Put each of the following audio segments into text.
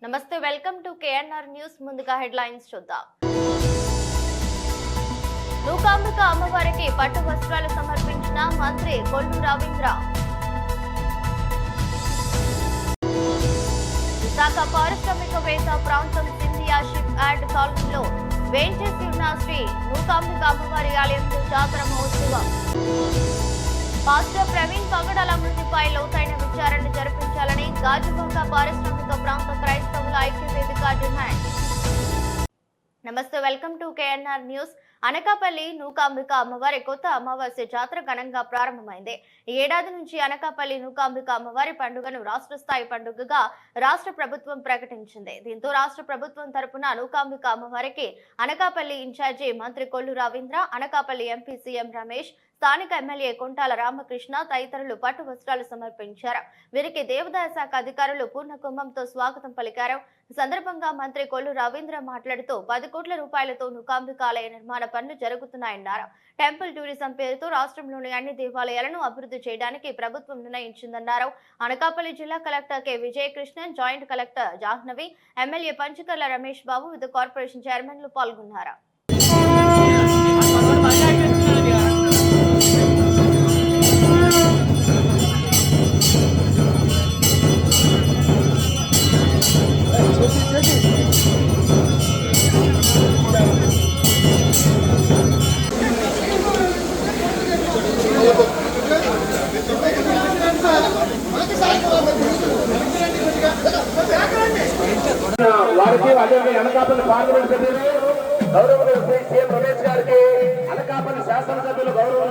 నమస్తే, welcome to KNR news. ముందుగా headlines చూద్దాం. నూకాంబిక అమ్మవారికి పట్టు వస్త్రాలు సమర్పించిన మంత్రి కొల్లు రవీంద్ర. విశాఖ పారిశ్రామికవేత్త ప్రాంతం సింధియా షిప్ యార్డ్ కాలనీలో వేంచేసి ఉన్న శ్రీ నూకాంబిక అమ్మవారి ఆలయంలో జాతర మహోత్సవం. పాస్టర్ ప్రవీణ్ పగడాల మృతిపై లోతైన విచారణ జరిపించాలని గాజువాక పారిశ్రామిక ప్రాంత క్రైస్తవుల ఐక్యవేదిక డిమాండ్. నమస్తే, welcome to KNR news. Anakapalli Nookambika అమ్మవారి కొత్త అమావాస్య జాతర ఘనంగా ప్రారంభమైంది. ఈ ఏడాది నుంచి అనకాపల్లి నూకాంబిక అమ్మవారి పండుగను రాష్ట్ర స్థాయి పండుగగా రాష్ట్ర ప్రభుత్వం ప్రకటించింది. దీంతో రాష్ట్ర ప్రభుత్వం తరపున నూకాంబిక అమ్మవారికి అనకాపల్లి ఇన్ఛార్జి మంత్రి కొల్లు రవీంద్ర, అనకాపల్లి ఎంపీ సీఎం రమేష్, స్థానిక ఎమ్మెల్యే కొంటాల రామకృష్ణ తదితరులు పట్టు వస్త్రాలు సమర్పించారు. వీరికి దేవాదాయ శాఖ అధికారులు పూర్ణ కుంభంతో స్వాగతం పలికారు. ఈ సందర్భంగా మంత్రి కొల్లు రవీంద్ర మాట్లాడుతూ 10 కోట్ల రూపాయలతో నూకాంబిక ఆలయ నిర్మాణ పనులు జరుగుతున్నాయన్నారు. టెంపుల్ టూరిజం పేరుతో రాష్ట్రంలోని అన్ని దేవాలయాలను అభివృద్ధి చేయడానికి ప్రభుత్వం నిర్ణయించిందన్నారు. అనకాపల్లి జిల్లా collector K Vijayakrishnan, joint collector Jahnavi, MLA Panchakarla Ramesh Babu, వివిధ కార్పొరేషన్ చైర్మన్లు పాల్గొన్నారు. వారికి అదేవిధంగా అనకాపల్లి పార్లమెంట్ సభ్యులు గౌరవ సీఎం రమేష్ గారికి, అనకాపల్లి శాసనసభ్యులు గౌరవ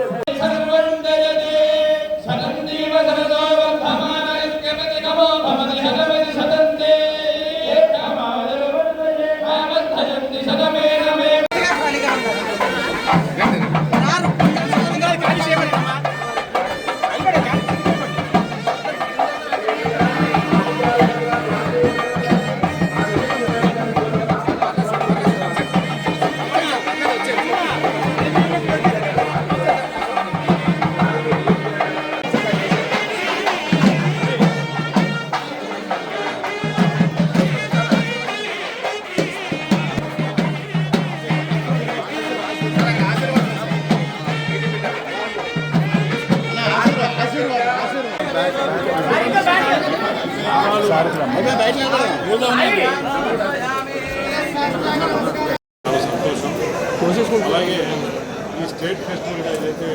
సంతోషం. అలాగే ఈ స్టేట్ ఫెస్టివల్గా ఏదైతే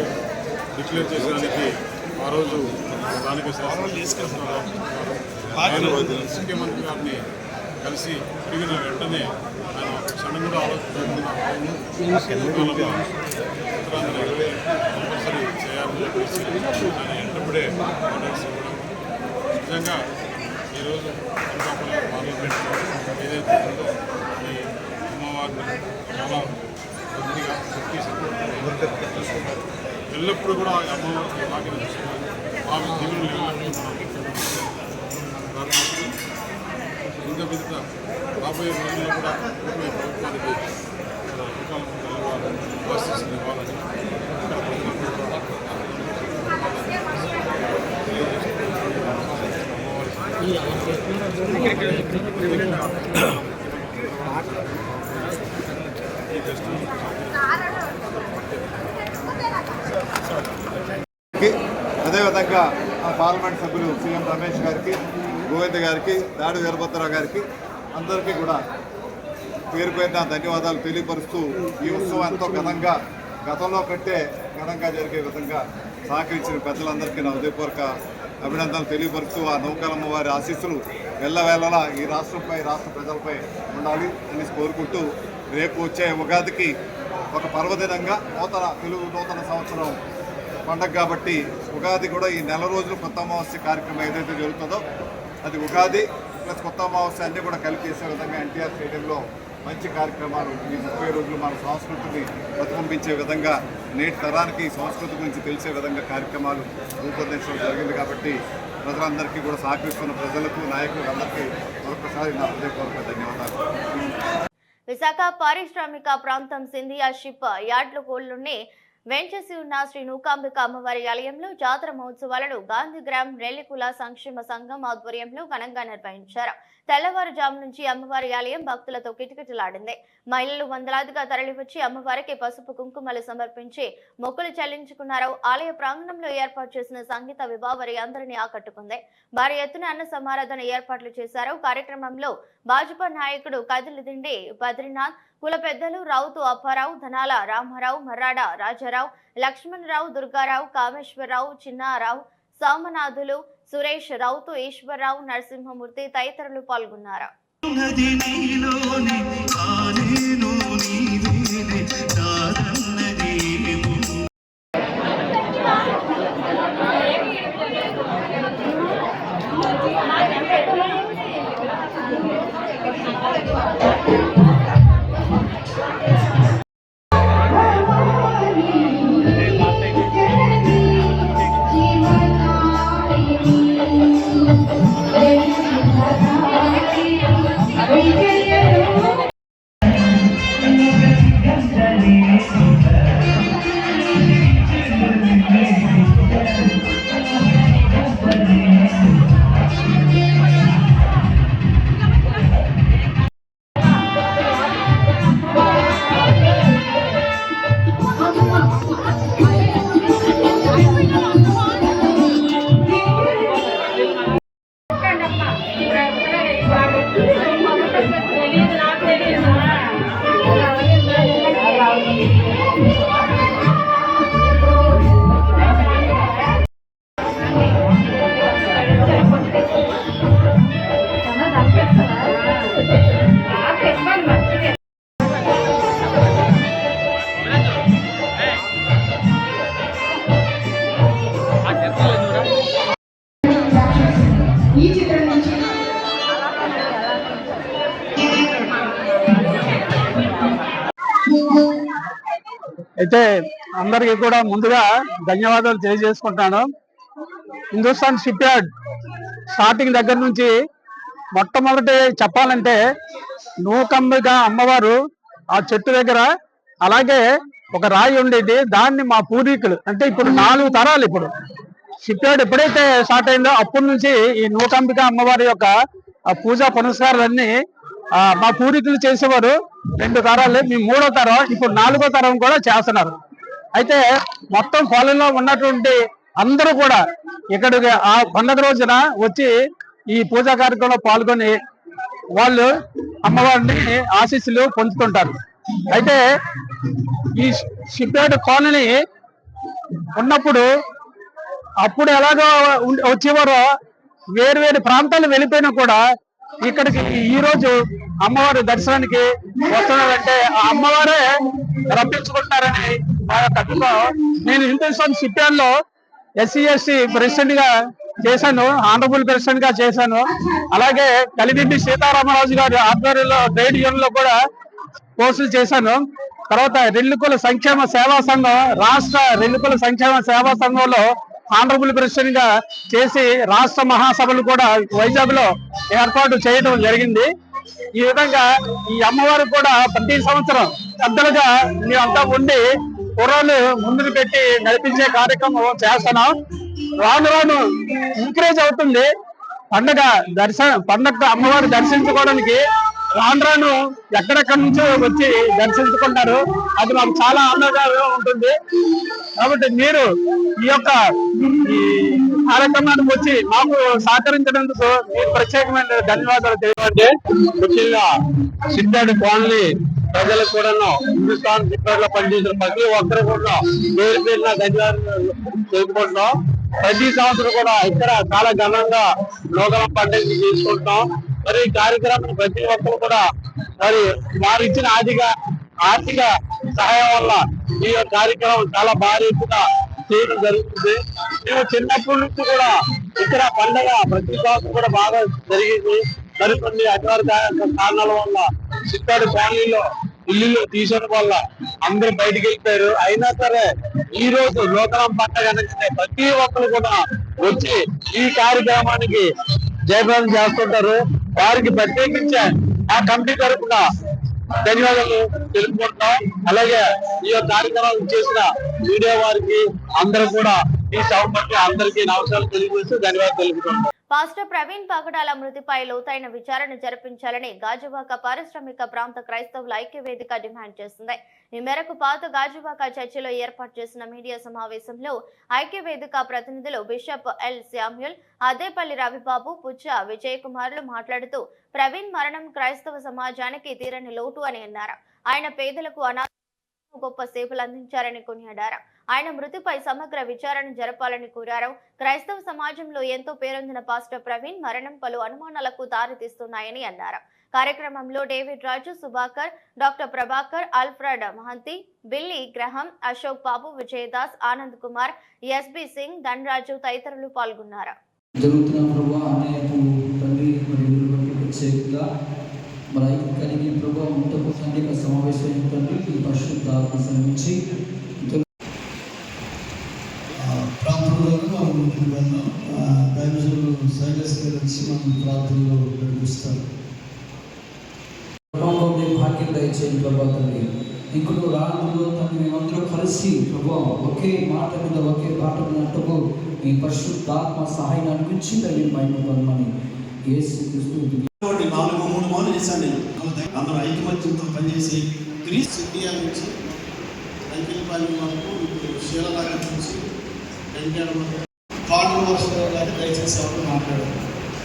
డిక్లేర్ చేసేదానికి ఆ రోజు స్థానిక ముఖ్యమంత్రి గారిని కలిసి తిరిగిన వెంటనే ఆయన క్షణంగా ఆలోచించకుండా కంపల్సరీ చేయాలని చెప్పేసి ఆయన వెంటబడే ఆర్డర్స్ ఇవ్వడం. నిజంగా ఈరోజు అనకాపల్లి పార్లమెంట్ ఏదైతే ఉందో ఈ అమ్మవారిని చాలా కొద్దిగా చూసుకుంటారు. ఎల్లప్పుడూ కూడా అమ్మవారికి భాగ్యం చూసుకున్నారు. ఆ దీవులు ఇంకా మిగత రాబోయే రోజుల్లో కూడా ప్రభుత్వానికి ఆశీస్సులు ఇవ్వాలని అదేవిధంగా పార్లమెంట్ సభ్యులు సీఎం రమేష్ గారికి, గోవింద్ గారికి, దాడి వీరభద్రరావు గారికి అందరికీ కూడా పేరు పేరున ధన్యవాదాలు తెలియపరుస్తూ ఈ ఉత్సవం ఎంతో ఘనంగా గతంలో కంటే ఘనంగా జరిగే విధంగా సహకరించిన పెద్దలందరికీ నా హృదయపూర్వక అభినందనలు తెలియపరుస్తూ ఆ నూకాలమ్మ వారి ఆశీస్సులు ఎల్లవేళలా ఈ రాష్ట్రంపై, రాష్ట్ర ప్రజలపై ఉండాలి అని కోరుకుంటూ రేపు వచ్చే ఉగాదికి ఒక పర్వదినంగా తెలుగు నూతన సంవత్సరం పండగ కాబట్టి ఉగాది కూడా ఈ నెల రోజులు కొత్త అమావాస్య కార్యక్రమం ఏదైతే జరుగుతుందో అది ఉగాది ప్లస్ కొత్త అమావాస్య అన్నీ కూడా కలిపి చేసే విధంగా ఎన్టీఆర్ స్టేడియంలో మంచి కార్యక్రమాలు ఈ 30 రోజులు మన సంస్కృతిని ప్రతిబింబించే విధంగా నేటి తరానికి సంస్కృతి గురించి తెలిసే విధంగా కార్యక్రమాలు రూపొందించడం జరిగింది. కాబట్టి ప్రజలందరికీ కూడా సహకరిస్తున్న ప్రజలకు, నాయకులకు అందరికీ మరొకసారి నా హృదయపూర్వక ధన్యవాదాలు. విశాఖ పారిశ్రామిక ప్రాంతం సింధియా షిప్ యార్డ్లోని వెంచేసి ఉన్న శ్రీ నూకాంబిక అమ్మవారి ఆలయంలో జాతర మహోత్సవాలను గాంధీగ్రామ్ రెల్లికుల సంక్షేమ సంఘం ఆధ్వర్యంలో ఘనంగా నిర్వహించారు. తెల్లవారుజాము నుంచి అమ్మవారి ఆలయం భక్తులతో కిటకిటలాడింది. మహిళలు వందలాదిగా తరలివచ్చి అమ్మవారికి పసుపు కుంకుమలు సమర్పించి మొక్కులు చెల్లించుకున్నారు. ఆలయ ప్రాంగణంలో ఏర్పాటు చేసిన సంగీత విభావరి అందరినీ ఆకట్టుకుంది. భారీ ఎత్తున అన్న సమారాధన ఏర్పాట్లు చేశారు. కార్యక్రమంలో భాజపా నాయకుడు కదిలిదిండి బద్రీనాథ్, కుల పెద్దలు రౌతు అప్పారావు, ధనాల రామారావు, మర్రాడ రాజారావు, లక్ష్మణరావు, దుర్గారావు, కామేశ్వరరావు, చిన్నారావు, సోమనాథులు, సురేష్, రౌతు, ఈశ్వరరావు, నరసింహమూర్తి తదితరులు పాల్గొన్నారు. అయితే అందరికీ కూడా ముందుగా ధన్యవాదాలు తెలియజేసుకుంటాను. హిందుస్థాన్ షిప్ యార్డ్ స్టార్టింగ్ దగ్గర నుంచి మొట్టమొదటి చెప్పాలంటే నూకంబిగా అమ్మవారు ఆ చెట్టు దగ్గర అలాగే ఒక రాయి ఉండేది. దాన్ని మా పూర్వీకులు అంటే ఇప్పుడు 4 తరాలు ఇప్పుడు షిప్ యార్డ్ ఎప్పుడైతే స్టార్ట్ అయిందో అప్పటి నుంచి ఈ నూకంబిగా అమ్మవారి యొక్క పూజా పునస్కారాలన్నీ మా పూర్వీకులు చేసేవారు. 2 తరాలే, మీ 3వ తరం, ఇప్పుడు 4వ తరం కూడా చేస్తున్నారు. అయితే మొత్తం పొలంలో ఉన్నటువంటి అందరూ కూడా ఇక్కడికి ఆ పండుగ రోజున వచ్చి ఈ పూజా కార్యక్రమంలో పాల్గొని వాళ్ళు అమ్మవారిని ఆశీస్సులు పొందుతుంటారు. అయితే ఈ షిప్ యార్డ్ కాలనీ ఉన్నప్పుడు అప్పుడు ఎలాగో వచ్చేవారో వేరు ప్రాంతాలు వెళ్ళిపోయినా కూడా ఇక్కడికి ఈ రోజు అమ్మవారి దర్శనానికి వస్తున్నారంటే ఆ అమ్మవారే రప్పించుకుంటారని మా యొక్క అభిప్రాయం. నేను హిందుస్థాన్ షిప్ యార్డ్ లో SC/ST ప్రెసిడెంట్ గా చేశాను, ఆనరబుల్ ప్రెసిడెంట్ గా చేశాను. అలాగే కలిదిండి సీతారామరాజు గారి ఆధ్వర్యంలో ట్రేడ్ యూనియన్ లో కూడా కోర్సులు చేశాను. తర్వాత రెల్లికుల సంక్షేమ సేవా సంఘం, రాష్ట్ర రెల్లికుల సంక్షేమ సేవా సంఘంలో ఆనరబుల్ ప్రెసిడెంట్ గా చేసి రాష్ట్ర మహాసభలు కూడా వైజాగ్ లో ఏర్పాటు చేయడం జరిగింది. ఈ విధంగా ఈ అమ్మవారు కూడా ప్రతి సంవత్సరం పెద్దలుగా మేమంతా ఉండి కుర్రాళ్ళు ముందుకు పెట్టి నడిపించే కార్యక్రమం చేస్తున్నాం. రాను ఎంకరేజ్ అవుతుంది. పండగ అమ్మవారు దర్శించుకోవడానికి రాను ఎక్కడెక్కడి నుంచో వచ్చి దర్శించుకుంటారు. అది మాకు చాలా ఆనందంగా ఉంటుంది. కాబట్టి మీరు ఈ యొక్క కార్యక్రమానికి వచ్చి మాకు సహకరించినందుకు మీకు ప్రత్యేకమైన ధన్యవాదాలు తెలియజేయండి. ముఖ్యంగా షిప్ యార్డ్ కాలనీ ప్రజలకు కూడా హిందుస్థాన్ షిప్ యార్డ్ లో పనిచేసిన ప్రతి ఒక్కరు కూడా పేరున ధన్యవాదాలు తెలుపుకుంటున్నాం. ప్రతి సంవత్సరం కూడా ఇక్కడ చాలా ఘనంగా నూకలం పండుగ చేసుకుంటున్నాం. మరి ఈ కార్యక్రమం ప్రతి ఒక్కరు కూడా మరి వారు ఇచ్చిన ఆర్థిక సహాయం వల్ల ఈ కార్యక్రమం చాలా భారీ ఎత్తున చేయడం జరుగుతుంది. మేము చిన్నప్పటి నుంచి కూడా ఇక్కడ పండుగ ప్రతి సంవత్సరం కూడా బాగా జరిగింది. మరికొన్ని అధికారిక కారణాల వల్ల షిప్ యార్డ్ ఫ్యామిలీలో ఇల్లు తీసడం వల్ల అందరూ బయటికి వెళ్ళిపోయారు. అయినా సరే ఈ రోజు నూతనం పండుగ అనగానే ప్రతి ఒక్కరు కూడా వచ్చి ఈ కార్యక్రమానికి జయప్రదం చేస్తుంటారు. వారికి ప్రత్యేకించి ఆ కమిటీ తరఫున ధన్యవాదాలు తెలుపుకుంటున్నాం. అలాగే ఈ కార్యక్రమం చేసిన మీడియా వారికి అందరూ కూడా ఈ సభ అందరికీ నమస్కారాలు తెలియజేస్తూ ధన్యవాదాలు తెలుపుకుంటున్నాం. పాస్టర్ ప్రవీణ్ పగడాల మృతిపై లోతైన విచారణ జరిపించాలని గాజువాక పారిశ్రామిక ప్రాంత క్రైస్తవుల ఐక్యవేదిక డిమాండ్ చేసింది. ఈ మేరకు పాత గాజువాక చర్చిలో ఏర్పాటు చేసిన మీడియా సమావేశంలో ఐక్యవేదిక ప్రతినిధులు బిషప్ ఎల్ శామ్యూల్, అదేపల్లి రవిబాబు, పుచ్చ విజయకుమార్లు మాట్లాడుతూ ప్రవీణ్ మరణం క్రైస్తవ సమాజానికి తీరని లోటు అని అన్నారు. ఆయన పేదలకు గొప్ప సేవలు అందించారని కొనియాడారు. ఆయన మృతిపై సమగ్ర విచారణ జరపాలని కోరారు. క్రైస్తవ సమాజంలో ఎంతో పేరొందిన పాస్టర్ ప్రవీణ్ మరణం పలు అనుమానాలకు దారితీస్తున్నాయని అన్నారు. కార్యక్రమంలో David Raju, Subhakar, doctor Prabhakar, Alfred Mahanti, Billy Graham, Ashok Babu, Vijayadas, Anand Kumar, SB Singh, Dhanaraju తదితరులు పాల్గొన్నారు. కలిగి ప్రభావం ఉంటకు అనేక సమావేశాలు ఈ పరిశుద్ధ ఆత్మ శ్రమించి ప్రాంతంలో దైవజనులు శైలస్ గారు వచ్చి మనం ప్రాంతంలో నడిపిస్తారు. భాగ్యం దయచేయండి ప్రభావ తండ్రి. ఇంకొక రాత్రుల్లో తండ్రి మేమందరూ కలిసి ప్రభావం ఒకే మాట మీద ఒకే బాట ఉన్నట్టుకు ఈ పరిశుద్ధాత్మ సహాయం అనిపించి తల్లి మహిమ పొందమని యేసు క్రీస్తు 3 మార్లు చేశాను నేను. అందరూ ఐకమత్యంతో పనిచేసి క్రీస్తు ఇండియా నుంచి అంకిల్పాలెం వరకు శీలలాగా చూసి కార్డు వర్షంలో కానీ దయచేసి ఎవరు మాట్లాడారు.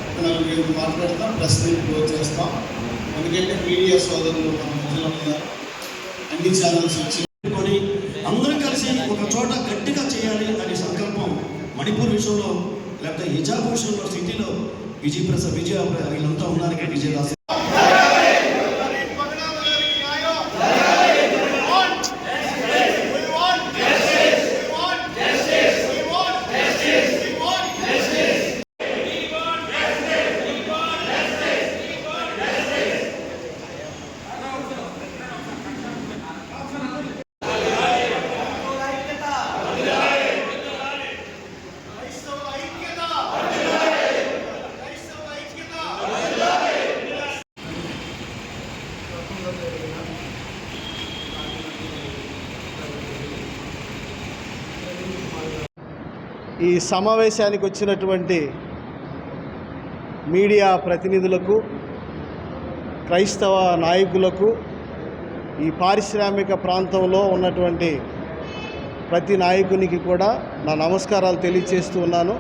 ఒక 4-5 మాట్లాడతాం, ప్రెస్ మీట్ క్లోజ్ చేస్తాం. ఎందుకంటే మీడియా సోదరులు మన మధ్యలో ఉన్నారు. అన్ని ఛానల్స్ వచ్చి అందరూ కలిసి ఒక చోట గట్టిగా చేయాలి అనే సంకల్పం మణిపూర్ విషయంలో, లేకపోతే హిజాబ్ విషయంలో, సిటీలో విజయప్రసాద్ వీళ్ళంతా ఉన్నారు. ఇక్కడ విజయదాస్ ఈ సమావేశానికి వచ్చినటువంటి మీడియా ప్రతినిధులకు, క్రైస్తవ నాయకులకు, ఈ పారిశ్రామిక ప్రాంతంలో ఉన్నటువంటి ప్రతి నాయకునికి కూడా నా నమస్కారాలు తెలియజేస్తూ ఉన్నాను.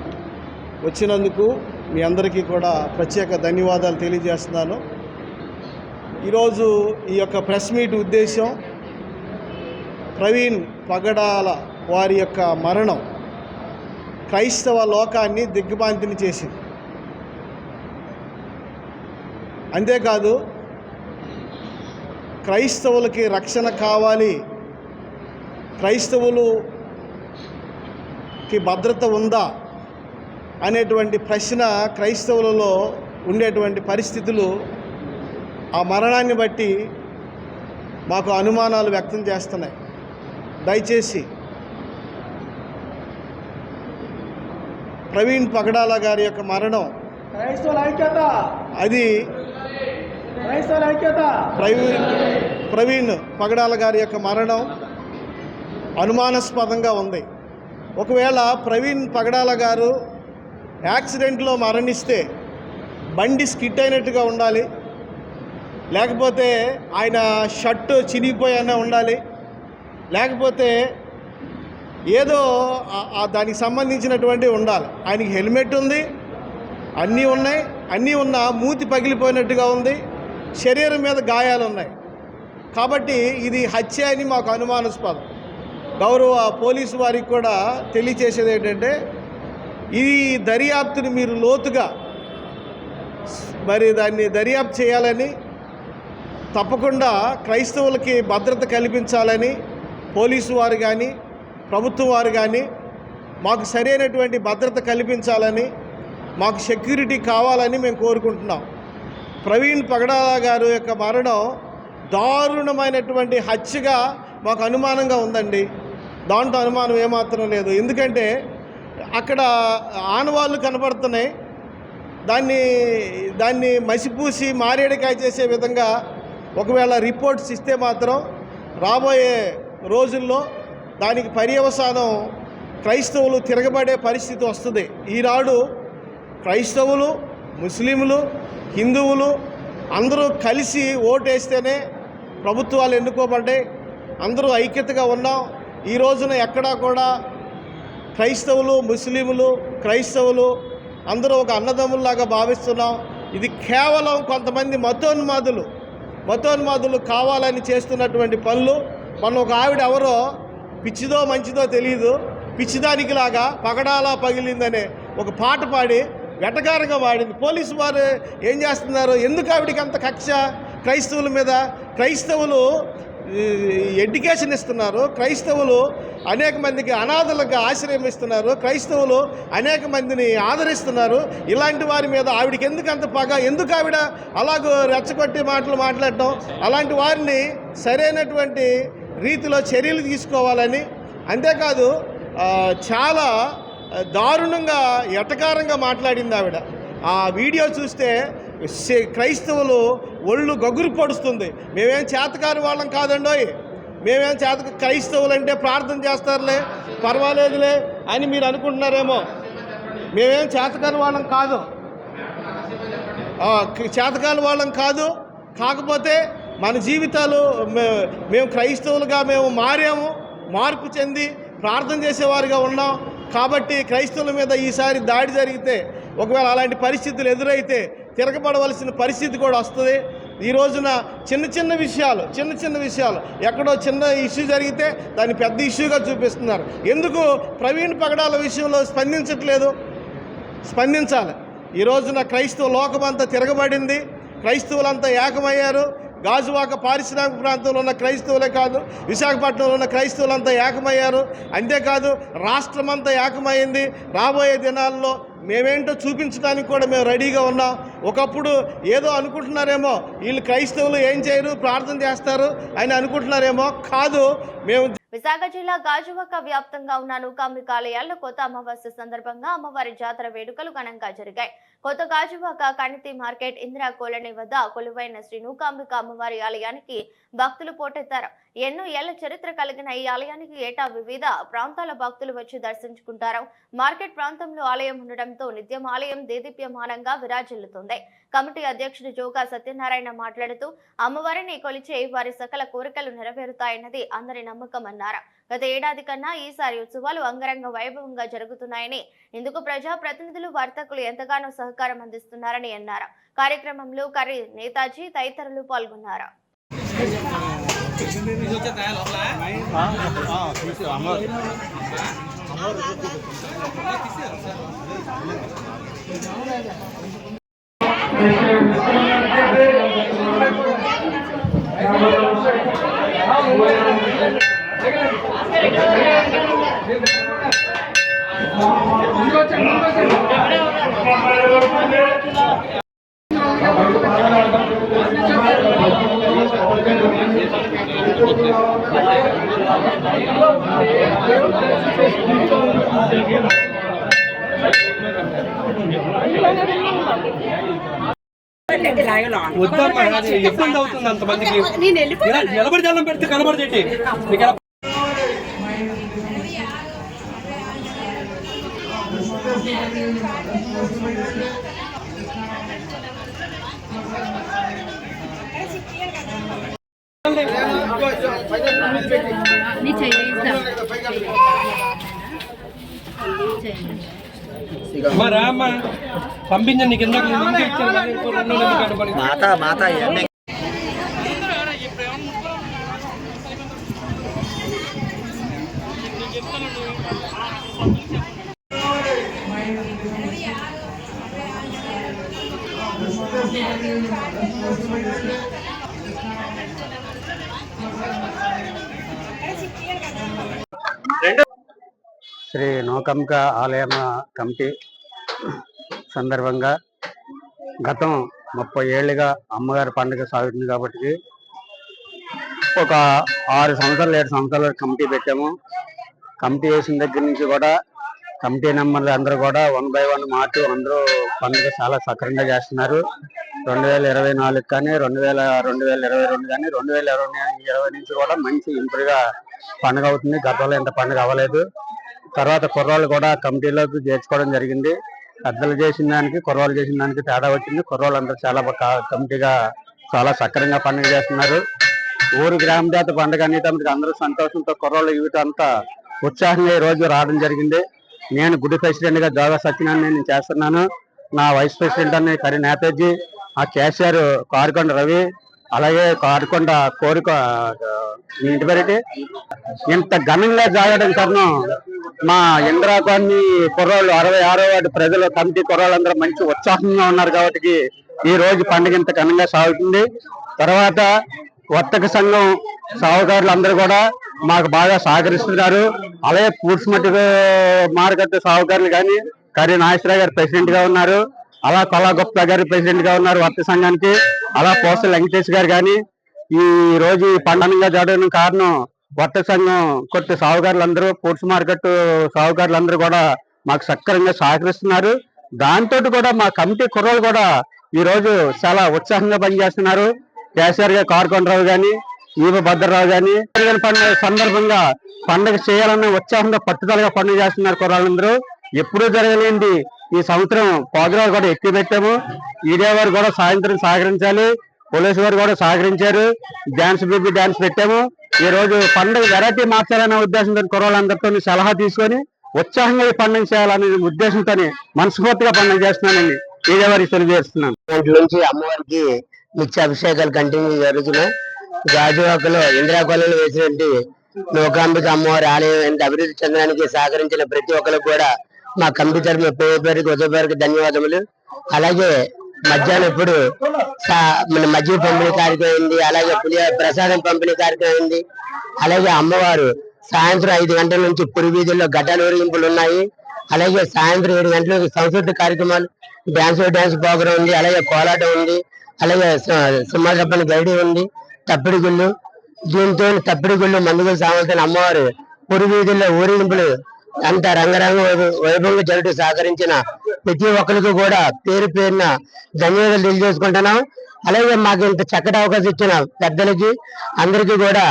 వచ్చినందుకు మీ అందరికీ కూడా ప్రత్యేక ధన్యవాదాలు తెలియజేస్తున్నాను. ఈరోజు ఈ యొక్క ప్రెస్ మీట్ ఉద్దేశం ప్రవీణ్ పగడాల వారి యొక్క మరణం క్రైస్తవ లోకాన్ని దిగ్భ్రాంతిని చేసింది. అంతేకాదు క్రైస్తవులకి రక్షణ కావాలి, క్రైస్తవులకి భద్రత ఉందా అనేటువంటి ప్రశ్న క్రైస్తవులలో ఉండేటువంటి పరిస్థితులు ఆ మరణాన్ని బట్టి మాకు అనుమానాలు వ్యక్తం చేస్తున్నాయి. దయచేసి ప్రవీణ్ పగడాల గారి యొక్క మరణం అది ప్రవీణ్ పగడాల గారి యొక్క మరణం అనుమానాస్పదంగా ఉంది. ఒకవేళ ప్రవీణ్ పగడాల గారు యాక్సిడెంట్లో మరణిస్తే బండి స్కిట్ అయినట్టుగా ఉండాలి, లేకపోతే ఆయన షర్టు చినిగిపోయినా ఉండాలి, లేకపోతే ఏదో దానికి సంబంధించినటువంటి ఉండాలి. ఆయనకి హెల్మెట్ ఉంది, అన్నీ ఉన్నాయి, అన్నీ ఉన్నా మూతి పగిలిపోయినట్టుగా ఉంది, శరీరం మీద గాయాలు ఉన్నాయి. కాబట్టి ఇది హత్య అని మాకు అనుమానాస్పదం. గౌరవ పోలీసు వారికి కూడా తెలియచేసేది ఏంటంటే ఈ దర్యాప్తుని మీరు లోతుగా దాన్ని దర్యాప్తు చేయాలని, తప్పకుండా క్రైస్తవులకి భద్రత కల్పించాలని పోలీసు వారు కానీ ప్రభుత్వం వారు కానీ మాకు సరైనటువంటి భద్రత కల్పించాలని, మాకు సెక్యూరిటీ కావాలని మేము కోరుకుంటున్నాం. ప్రవీణ్ పగడాల గారు యొక్క మరణం దారుణమైనటువంటి హత్యగా మాకు అనుమానంగా ఉందండి. దాంట్లో అనుమానం ఏమాత్రం లేదు. ఎందుకంటే అక్కడ ఆనవాళ్ళు కనబడుతున్నాయి. దాన్ని మసిపూసి మారేడుకాయ చేసే విధంగా ఒకవేళ రిపోర్ట్స్ ఇస్తే మాత్రం రాబోయే రోజుల్లో దానికి పర్యవసానం క్రైస్తవులు తిరగబడే పరిస్థితి వస్తుంది. ఈనాడు క్రైస్తవులు, ముస్లింలు, హిందువులు అందరూ కలిసి ఓటేస్తేనే ప్రభుత్వాలు ఎన్నుకోబడ్డాయి. అందరూ ఐక్యతగా ఉన్నాం. ఈ రోజున ఎక్కడా కూడా క్రైస్తవులు, ముస్లింలు, క్రైస్తవులు అందరూ ఒక అన్నదమ్ముల్లాగా భావిస్తున్నాం. ఇది కేవలం కొంతమంది మతోన్మాదులు కావాలని చేస్తున్నటువంటి పనులు. మన ఒక ఆవిడ ఎవరో పిచ్చిదో మంచిదో తెలియదు, పిచ్చిదానికి లాగా పగడాలా పగిలిందనే ఒక పాట పాడి వెటకారంగా వాడింది. పోలీసు వారు ఏం చేస్తున్నారు? ఎందుకు ఆవిడికి అంత కక్ష క్రైస్తవుల మీద? క్రైస్తవులు ఎడ్యుకేషన్ ఇస్తున్నారు, క్రైస్తవులు అనేక మందికి అనాథలుగా ఆశ్రయం ఇస్తున్నారు, క్రైస్తవులు అనేక మందిని ఆదరిస్తున్నారు. ఇలాంటి వారి మీద ఆవిడకి ఎందుకు అంత పగ? ఎందుకు ఆవిడ అలాగూ రెచ్చగొట్టి మాటలు మాట్లాడటం? అలాంటి వారిని సరైనటువంటి రీతిలో చర్యలు తీసుకోవాలని, అంతేకాదు చాలా దారుణంగా ఎటకారంగా మాట్లాడింది ఆవిడ. ఆ వీడియో చూస్తే క్రైస్తవులు ఒళ్ళు గగురు పొడుస్తుంది. మేమేం చేతకాని వాళ్ళం కాదండోయ్, క్రైస్తవులు అంటే ప్రార్థన చేస్తారులే, పర్వాలేదులే అని మీరు అనుకుంటున్నారేమో. మేమేం చేతకాని వాళ్ళం కాదు. కాకపోతే మన జీవితాలు మేము క్రైస్తవులుగా మార్పు చెంది ప్రార్థన చేసేవారుగా ఉన్నాం. కాబట్టి క్రైస్తవుల మీద ఈసారి దాడి జరిగితే, ఒకవేళ అలాంటి పరిస్థితులు ఎదురైతే తిరగబడవలసిన పరిస్థితి కూడా వస్తుంది. ఈ రోజున చిన్న చిన్న విషయాలు ఎక్కడో చిన్న ఇష్యూ జరిగితే దాన్ని పెద్ద ఇష్యూగా చూపిస్తున్నారు. ఎందుకు ప్రవీణ్ పగడాల విషయంలో స్పందించాలి. ఈ రోజున క్రైస్తవ లోకమంతా తిరగబడింది, క్రైస్తవులంతా ఏకమయ్యారు. గాజువాక పారిశ్రామిక ప్రాంతంలో ఉన్న క్రైస్తవులే కాదు, విశాఖపట్నంలో ఉన్న క్రైస్తవులంతా ఏకమయ్యారు. అంతేకాదు రాష్ట్రమంతా ఏకమైంది. రాబోయే దినాల్లో మేమేంటో చూపించడానికి కూడా మేము రెడీగా ఉన్నాం. ఒకప్పుడు ఏదో అనుకుంటున్నారేమో, వీళ్ళు క్రైస్తవులు ఏం చేయరు, ప్రార్థన చేస్తారు అని అనుకుంటున్నారేమో. కాదు, మేము విశాఖ జిల్లా గాజువాక వ్యాప్తంగా ఉన్న నూకాంబిక ఆలయాల్లో కొత్త అమావాస్య సందర్భంగా అమ్మవారి జాతర వేడుకలు ఘనంగా జరిగాయి. కొత్త గాజువాక కణితి మార్కెట్ ఇందిరా కాలనీ వద్ద కొలువైన శ్రీ నూకాంబిక అమ్మవారి ఆలయానికి భక్తులు పోటెత్తారు. ఎన్నో ఏళ్ల చరిత్ర కలిగిన ఈ ఆలయానికి ఏటా వివిధ ప్రాంతాల భక్తులు వచ్చి దర్శించుకుంటారు. మార్కెట్ ప్రాంతంలో ఆలయం ఉండడంతో నిత్యం ఆలయం దేదీప్యమానంగా విరాజిల్లుతుంది. కమిటీ అధ్యక్షుడు జోగా సత్యనారాయణ మాట్లాడుతూ అమ్మవారిని కొలిచే వారి సకల కోరికలు నెరవేరుతాయన్నది అందరి నమ్మకం అన్నారు. గత ఏడాది కన్నా ఈసారి ఉత్సవాలు అంగరంగ వైభవంగా జరుగుతున్నాయని, ఇందుకు ప్రజా ప్రతినిధులు, వర్తకులు ఎంతగానో సహకారం అందిస్తున్నారని అన్నారు. కార్యక్రమంలో కర్రీ నేతాజీ తదితరులు పాల్గొన్నారు. ఇబ్బంది అవుతుంది అంతమందికి. నిలబడి జల్లం పెడితే కనబడదేంటి? రామ్మా పంపించండి కింద శ్రీ నూకాంబిక ఆలయం కమిటీ సందర్భంగా గతం 30 ఏళ్ళుగా అమ్మగారి పండుగ సాగుతుంది కాబట్టి ఒక 6 సంవత్సరాలు 7 సంవత్సరాల కమిటీ పెట్టాము. కమిటీ వేసిన దగ్గర నుంచి కూడా కమిటీ మెంబర్లు అందరూ కూడా 1 by 1 మార్చు అందరూ పండుగ చాలా సక్రమంగా చేస్తున్నారు. 2024 కానీ 2022 కానీ 2020 నుంచి కూడా మంచి ఇంప్రూవ్గా పండుగ అవుతుంది. గతంలో ఇంత పండుగ అవ్వలేదు. తర్వాత కుర్రాళ్ళు కూడా కమిటీలోకి చేర్చుకోవడం జరిగింది. పెద్దలు చేసిన దానికి కుర్రోళ్ళు చేసిన దానికి తేడా వచ్చింది. కుర్రోళ్ళందరూ చాలా కమిటీగా చాలా సక్రంగా పండుగ చేస్తున్నారు. ఊరు గ్రామ జాతి పండుగ అనేటప్పటికి అందరూ సంతోషంతో కుర్రోళ్ళు యూత్ అంతా ఉత్సాహంగా ఈ రోజు రావడం జరిగింది. నేను గుడి ప్రెసిడెంట్ గా జోగా సత్యనారాయణ నేను చేస్తున్నాను. నా వైస్ ప్రెసిడెంట్ అని కరి నేతాజీ, ఆ కేసీఆర్ కారుకొండ రవి, అలాగే కారుకొండ ఇంటి పేరేంటి ఇంత ఘనంగా జరగడం కారణం మా ఇందిరా కాలనీ కుర్రోళ్ళు 66వ వార్డు ప్రజల కమిటీ కుర్రోళ్ళందరూ మంచి ఉత్సాహంగా ఉన్నారు కాబట్టి ఈ రోజు పండుగ ఇంత ఘనంగా సాగుతుంది. తర్వాత వర్తక సంఘం సాగుకారులు అందరూ కూడా మాకు బాగా సహకరిస్తున్నారు. అలాగే పూడ్చిమట్టి మార్కెట్ సాగుకారులు కానీ కరి నాగేశ్వరరావు గారు ప్రెసిడెంట్ గా ఉన్నారు. అలా కొలా గుప్తా గారు ప్రెసిడెంట్ గా ఉన్నారు వర్తక సంఘానికి. అలా పోస్టల్ వెంకటేష్ గారు కానీ ఈ రోజు ఈ పండుగగా జరగడానికి కారణం వర్తక సంఘం కొత్త సాగుకారులందరూ పూడ్చి మార్కెట్ సాగుకారులందరూ కూడా మాకు సక్రమంగా సహకరిస్తున్నారు. దాంతో కూడా మా కమిటీ కుర్రోళ్ళు కూడా ఈ రోజు చాలా ఉత్సాహంగా పనిచేస్తున్నారు. కేసీఆర్ గారు కారుకొండరావు గాని ఈవ భద్రరావు గాని పండుగ సందర్భంగా పండుగ చేయాలన్న ఉత్సాహంగా పట్టుదలగా పండుగ చేస్తున్నారు కుర్రాళ్ళందరూ. ఎప్పుడూ జరగలేంది ఈ సంవత్సరం ప్రోగ్రాలు కూడా ఎక్కువ పెట్టాము. ఈడియా వారు కూడా సాయంత్రం సహకరించాలి, పోలీసు వారు కూడా సహకరించారు. డాన్స్ బేబీ డాన్స్ పెట్టాము. ఈ రోజు పండుగ వెరైటీ మార్చాలనే ఉద్దేశంతో కుర్రాళ్ళందరితో సలహా తీసుకొని ఉత్సాహంగా ఈ పండుగ చేయాలనే ఉద్దేశంతో మనస్ఫూర్తిగా పండుగ చేస్తున్నానండి. ఈడియా వారికి తెలియజేస్తున్నాను. నుంచి అమ్మవారికి నిత్య అభిషేకాలు కంటిన్యూ జరుగుతున్నాయి. గాజువాకలో ఇందిరా కాలనీలో వేసినట్టు లోకాంబిక అమ్మవారి ఆలయం అభివృద్ధి చెందడానికి సహకరించిన ప్రతి ఒక్కరికి కూడా మా కమిటీ తరఫున పేరుకి ఉదయపేరుకి ధన్యవాదములు. అలాగే మధ్యాహ్నం ఇప్పుడు మజ్జిగ పంపిణీ కార్యక్రమం అయింది. అలాగే ప్రసాదం పంపిణీ కార్యక్రమం అయింది. అలాగే అమ్మవారు సాయంత్రం 5 గంటల నుంచి పురి వీధుల్లో గడ్డల ఊరేగింపులు ఉన్నాయి. అలాగే సాయంత్రం 7 గంటలకు సాంస్కృతిక కార్యక్రమాలు, డాన్స్ ప్రోగ్రాం ఉంది. అలాగే కోలాటం ఉంది. అలాగే సింహాసపల్లి గైడీ ఉంది, తప్పిడి గుళ్ళు. దీంతో తప్పిడి గుళ్ళు మందుగులు సామర్థ్యం అమ్మవారు పురి వీధుల్లో ఊరేగింపులు అంత రంగరంగ వైభవంగా జరుగు సహకరించిన ప్రతి ఒక్కరికి కూడా పేరు పేరున ధన్యవాదాలు తెలియజేసుకుంటున్నాం. అలాగే మాకు ఇంత చక్కటి అవకాశం ఇచ్చిన పెద్దలకి అందరికీ కూడా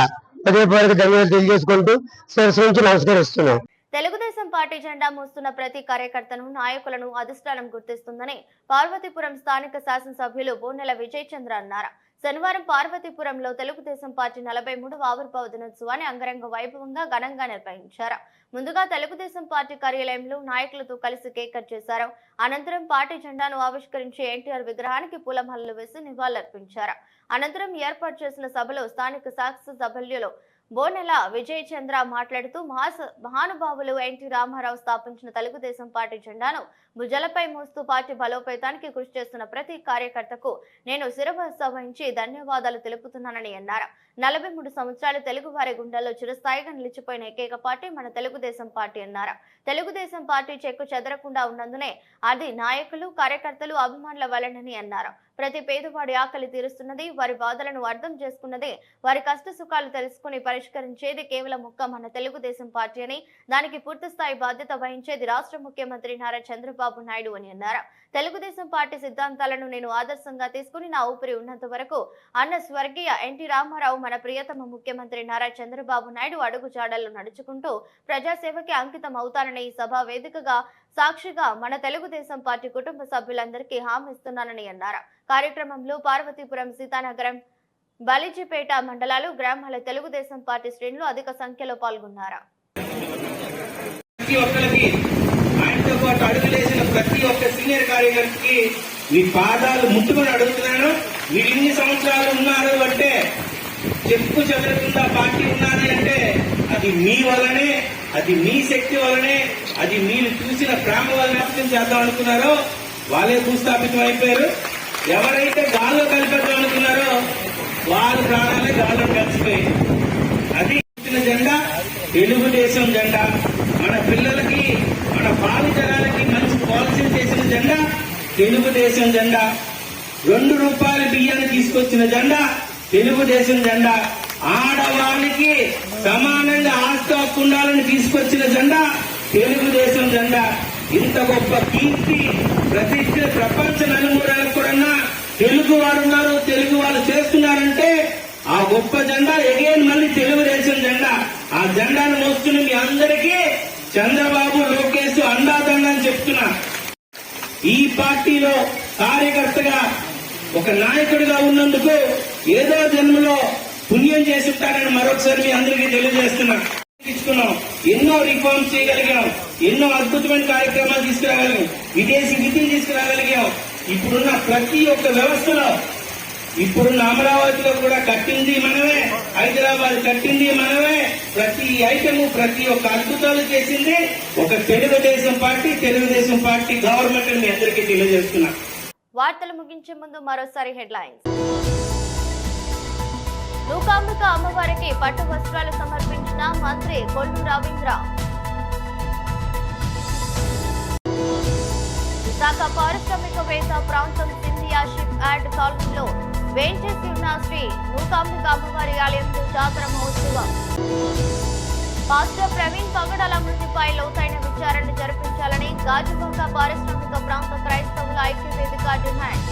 హృదయపూర్వక ధన్యవాదాలు తెలియజేసుకుంటూ శిరస్సు నుంచి నమస్కరిస్తున్నాం. తెలుగుదేశం పార్టీ జెండా మోస్తున్న ప్రతి కార్యకర్తను, నాయకులను అధిష్టానం గుర్తిస్తుందని పార్వతీపురం స్థానిక శాసనసభ్యులు బోనెల విజయ్ చంద్ర అన్నారు. శనివారం పార్వతీపురంలో తెలుగుదేశం పార్టీ 43వ ఆవిర్భావ దినోత్సవాన్ని అంగరంగ వైభవంగా ఘనంగా నిర్వహించారు. ముందుగా తెలుగుదేశం పార్టీ కార్యాలయంలో నాయకులతో కలిసి కేక్ కట్ చేశారు. అనంతరం పార్టీ జెండాను ఆవిష్కరించి ఎన్టీఆర్ విగ్రహానికి పూలమాలలు వేసి నివాళులర్పించారు. అనంతరం ఏర్పాటు చేసిన సభలో స్థానిక శాసనసభ్యులు బోనెల విజయ్ చంద్ర మాట్లాడుతూ మహానుభావులు ఎన్టీ రామారావు స్థాపించిన తెలుగుదేశం పార్టీ జెండాను భుజలపై మోస్తూ పార్టీ బలోపేతానికి కృషి చేస్తున్న ప్రతి కార్యకర్తకు నేను శిరస్సు వహించి ధన్యవాదాలు తెలుపుతున్నానని అన్నారు. 43 సంవత్సరాలు తెలుగు వారి గుండెల్లో చిరస్థాయిగా నిలిచిపోయిన ఏకైక పార్టీ మన తెలుగుదేశం పార్టీ అన్నారు. తెలుగుదేశం పార్టీ చెక్కు చెదరకుండా ఉన్నందునే అది నాయకులు, కార్యకర్తలు, అభిమానుల వలనని అన్నారు. ప్రతి పేదవాడి ఆకలి తీరుస్తున్నది, వారి బాధలను అర్థం చేసుకున్నది, వారి కష్ట సుఖాలు తెలుసుకుని పరిష్కరించేది కేవలం ఒక్క మన తెలుగుదేశం పార్టీ అని, దానికి పూర్తిస్థాయి బాధ్యత వహించేది రాష్ట్ర ముఖ్యమంత్రి నారా చంద్రబాబు నాయుడు అని అన్నారు. తెలుగుదేశం పార్టీ సిద్ధాంతాలను నేను ఆదర్శంగా తీసుకుని నా ఊపిరి ఉన్నంత వరకు అన్న స్వర్గీయ ఎన్టీ రామారావు, మన ప్రియతమ ముఖ్యమంత్రి నారా చంద్రబాబు నాయుడు అడుగు జాడల్లో నడుచుకుంటూ ప్రజాసేవకి అంకితం అవుతానని ఈ సభా వేదికగా సాక్షిగా మన తెలుగుదేశం పార్టీ కుటుంబ సభ్యులందరికీ హామీ ఇస్తున్నానని అన్నారు. కార్యక్రమంలో పార్వతీపురం, సీతానగరం, బలిజిపేట మండలాలు, గ్రామాల తెలుగుదేశం పార్టీ శ్రేణులు అధిక సంఖ్యలో పాల్గొన్నారు. ఆయనతో పాటు అడుగులేసిన ప్రతి ఒక్క సీనియర్ కార్యకర్తకి మీ పాదాలు ముట్టుకొని అడుగుతున్నాను. మీరు ఇన్ని సంవత్సరాలు ఉన్నారు అంటే, చెప్పు చెదరకుండా పార్టీ ఉన్నది అంటే అది మీ వల్లనే, అది మీ శక్తి వల్లనే, అది మీరు చూసిన ప్రేమ వల్లనే చేద్దాం అనుకున్నారో వాళ్ళే భూస్థాపితం అయిపోయారు. ఎవరైతే గాల్లో కలిపేద్దాం అనుకున్నారో వాళ్ళ ప్రాణాలే గాల్లో కలిసిపోయాయి. అది జెండా తెలుగుదేశం జెండా. మన పిల్లలకి, మన భావితరాలకి మంచి పాలసీ చేసిన జెండా తెలుగుదేశం జెండా. 2 రూపాయల బియ్యాన్ని తీసుకొచ్చిన జెండా తెలుగుదేశం జెండా. ఆడవాళ్ళకి సమానంగా ఆస్తి హక్కు ఉండాలని తీసుకొచ్చిన జెండా తెలుగుదేశం జెండా. ఇంత గొప్ప కీర్తి ప్రతిష్ట ప్రపంచ నలుమూలలకు కూడా తెలుగు వారు ఉన్నారు, తెలుగు వాళ్ళు చేస్తున్నారంటే ఆ గొప్ప జెండా ఎగైన్ మళ్ళీ తెలుగుదేశం జెండా. ఆ జెండాను మోస్తున్న మీ అందరికీ చంద్రబాబు, లోకేష్ అండాదండ అని చెప్తున్నా. పార్టీలో కార్యకర్తగా ఒక నాయకుడిగా ఉన్నందుకు ఏదో జన్మలో పుణ్యం చేసుంటారని మరొకసారి మీ అందరికీ తెలియజేస్తున్నా. ఎన్నో రిఫార్మ్స్ చేయగలిగాం, ఎన్నో అద్భుతమైన కార్యక్రమాలు తీసుకురాగలిగాం, విదేశీ విధిని తీసుకురాగలిగాం. ఇప్పుడున్న ప్రతి ఒక్క వ్యవస్థలో, ఇప్పుడున్న అమరావతిలో కూడా కట్టింది మనమే, హైదరాబాద్ కట్టింది మనమే. ప్రతి ఐటము, ప్రతి ఒక్క అద్భుతాలు చేసింది ఒక తెలుగుదేశం పార్టీ గవర్నమెంట్ మీ అందరికీ తెలియజేస్తున్నా. వార్తలు ముగించే ముందు మరోసారి హెడ్లైన్స్. మూకాంబిక అమ్మవారికి పట్టు వస్త్రాలు సమర్పించిన మంత్రి కొల్లు రవీంద్ర. విశాఖ పారిశ్రామికవేత్త ప్రాంతం సింధియా షిప్ యార్డ్ కాలనీలో వేంచేసి ఉన్న శ్రీ మూకాంబిక అమ్మవారి ఆలయంలో జాతర మహోత్సవం. పాస్టర్ ప్రవీణ్ పగడాల మృతిపై లోతైన విచారణ జరిపించాలని గాజువాక పారిశ్రామిక ప్రాంత క్రైస్తవుల ఐక్య వేదిక డిమాండ్.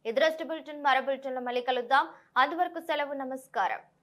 ఈ దృష్టి బులెటిన్ మరో బులెటిన్లో మళ్ళీ కలుద్దాం. అంతవరకు సెలవు, నమస్కారం.